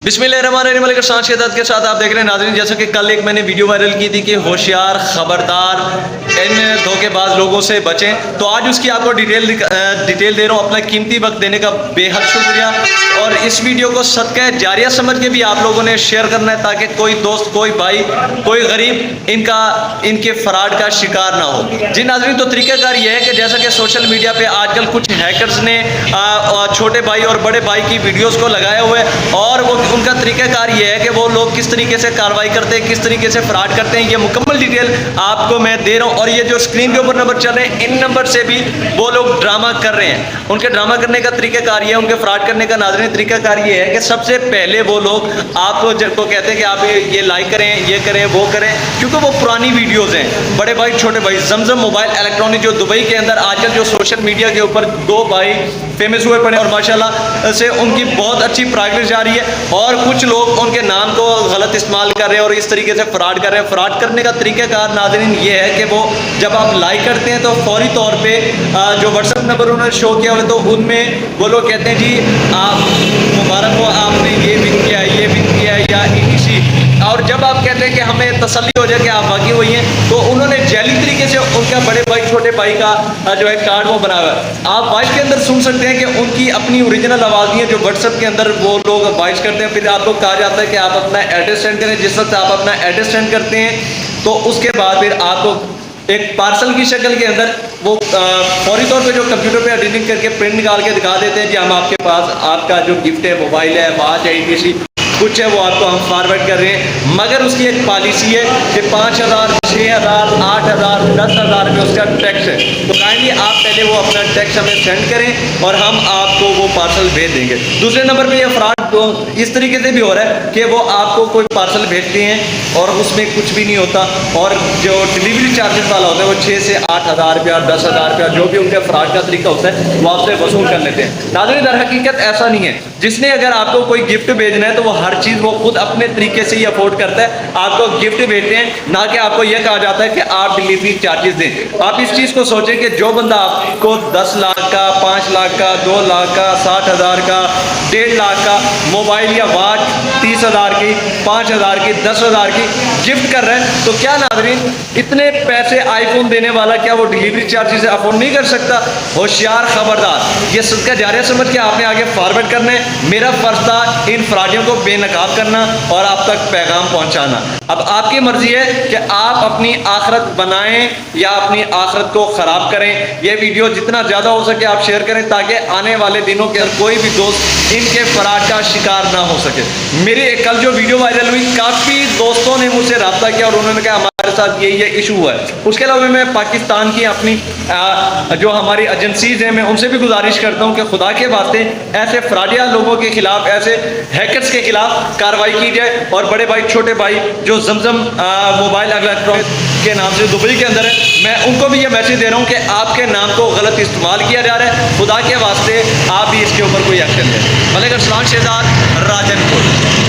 बिस्मिल्लाहिर्रहमानिर्रहीम शहजाद के साथ आप देख रहे हैं नाज़रीन। जैसा कि कल एक मैंने वीडियो वायरल की थी कि होशियार खबरदार इन धोखेबाज लोगों से बचें, तो आज उसकी आपको डिटेल दे रहा हूँ। अपना कीमती वक्त देने का बेहद शुक्रिया। और इस वीडियो को सदका जारिया समझ के भी आप लोगों ने शेयर करना है ताकि कोई दोस्त, कोई भाई, कोई गरीब इनके फ्रॉड का शिकार ना हो। जी नाज़रीन, तो तरीक़ाकार ये है कि जैसा कि सोशल मीडिया पे आजकल कुछ हैकर्स ने छोटे भाई और बड़े भाई की वीडियोस को लगाया हुआ है और वो उनका तरीक़ाकार ये है कि वो लोग किस तरीके से कार्रवाई करते हैं, किस तरीके से फ्रॉड करते हैं, ये मुकम्मल डिटेल आपको मैं दे रहा हूँ। और ये जो स्क्रीन के ऊपर नंबर चल रहे हैं, इन नंबर से भी वो लोग ड्रामा कर रहे हैं। उनके ड्रामा करने का तरीक़ाकार ये है, उनके फ्रॉड करने का नाज़रीन तरीक़ाकार ये है कि सबसे पहले वो लोग आपको कहते हैं कि आप ये लाइक करें, ये करें, वो करें, क्योंकि वो पुरानी वीडियोज़ हैं। बड़े भाई, छोटे भाई, जमजम मोबाइल इलेक्ट्रॉनिक जो दुबई के अंदर आजकल जो सोशल मीडिया के ऊपर दो भाई फेमस हुए पड़े और माशाल्लाह से उनकी बहुत अच्छी प्रोग्रेस जा रही है। और कुछ लोग उनके नाम को गलत इस्तेमाल कर रहे हैं और इस तरीके से फ्रॉड कर रहे हैं। फ्रॉड करने का तरीक़ाकार नाज़रीन ये है कि वो जब आप लाइक करते हैं तो फौरी तौर पे जो व्हाट्सएप नंबर उन्होंने शो किया हुआ, तो उनमें वो लोग कहते हैं जी आप मुबारक हो, आपने ये विन किया, ये विन किया, या इसी। और जब आप कहते हैं कि हमें तसल्ली हो जाए कि आप बाकी हुई हैं, तो उन्होंने जैली तरीके से उनका बड़े भाई छोटे भाई का जो है कार्ड वो बनाया हुआ है। आप वॉइस के अंदर सुन सकते हैं कि उनकी अपनी ओरिजिनल आवाज़ नहीं है जो व्हाट्सएप के अंदर वो लोग वॉइस करते हैं। फिर आपको कहा जाता है कि आप अपना एड्रेस सेंड करें। जिस वक्त आप अपना एड्रेस सेंड करते हैं तो उसके बाद फिर आपको एक पार्सल की शक्ल के अंदर वो फौरी तौर पे जो कंप्यूटर पे एडिटिंग करके प्रिंट निकाल के दिखा देते हैं कि हम आपके पास आपका जो गिफ्ट है, मोबाइल है, वॉच है, इसी कुछ है, वो आपको हम फॉरवर्ड कर रहे हैं। मगर उसकी एक पॉलिसी है कि 5,000, 6,000, 8,000, 10,000 में उसका टैक्स है। तो काइंडली आप पहले वो अपना टैक्स हमें सेंड करें और हम आपको वो पार्सल भेज देंगे। दूसरे नंबर पे ये फ्रॉड तो इस तरीके से भी हो रहा है कि वो आपको कोई पार्सल भेजते हैं और उसमें कुछ भी नहीं होता, और जो डिलीवरी चार्जेस वाला होता है वो 6 से 8,000 रुपया, 10,000 रुपया, जो भी उनके फ्रॉड का तरीका होता है वो आपसे वसूल कर लेते हैं। नाज़रीन, दर हकीकत ऐसा नहीं है। जिसने अगर आपको कोई गिफ्ट भेजना है तो वो हर चीज़ वो खुद अपने तरीके से ही अफोर्ड करता है, आपको गिफ्ट भेजते हैं, ना कि आपको यह कहा जाता है कि आप डिलीवरी चार्जेस दें। आप इस चीज़ को सोचें कि जो बंदा आपको 10 लाख का, 5 लाख का, 2 लाख का, 60,000 का, 1.5 लाख का मोबाइल या वॉच, 30,000 की, 5,000 की, 10,000 की गिफ्ट कर रहे हैं, तो क्या नाज़रीन इतने पैसे आईफोन देने वाला क्या वो डिलीवरी चार्जेस अफोर्ड नहीं कर सकता? होशियार खबरदार, ये सदका जारिया समझ के आपने आगे फॉरवर्ड करना है। मेरा फर्ज था इन फ्रॉडियों को बेनकाब करना और आप तक पैगाम पहुंचाना। अब आपकी मर्जी है कि आप अपनी आखिरत बनाएं या अपनी आखिरत को ख़राब करें। ये वीडियो जितना ज़्यादा हो सके आप शेयर करें ताकि आने वाले दिनों के अंदर कोई भी दोस्त इनके फ्रॉड का शिकार ना हो सके। मेरी कल जो वीडियो वायरल हुई, काफ़ी दोस्तों ने मुझसे रब्ता किया और उन्होंने कहा हमारे साथ ये इशू हुआ है। उसके अलावा मैं पाकिस्तान की अपनी जो हमारी एजेंसीज हैं, मैं उनसे भी गुजारिश करता हूँ कि खुदा के वास्ते ऐसे फ्रॉडिया लोगों के खिलाफ, ऐसे हैकर्स के खिलाफ कार्रवाई की जाए। और बड़े भाई, छोटे भाई जो जमजम मोबाइल इलेक्ट्रॉनिक के नाम से दुबई के अंदर है, मैं उनको भी ये मैसेज दे रहा हूँ कि आपके नाम को गलत इस्तेमाल किया जा रहा है। खुदा के वास्ते आप भी इसके ऊपर कोई एक्शन लें। मलिक अरसलान शहजाद, राजनपुर।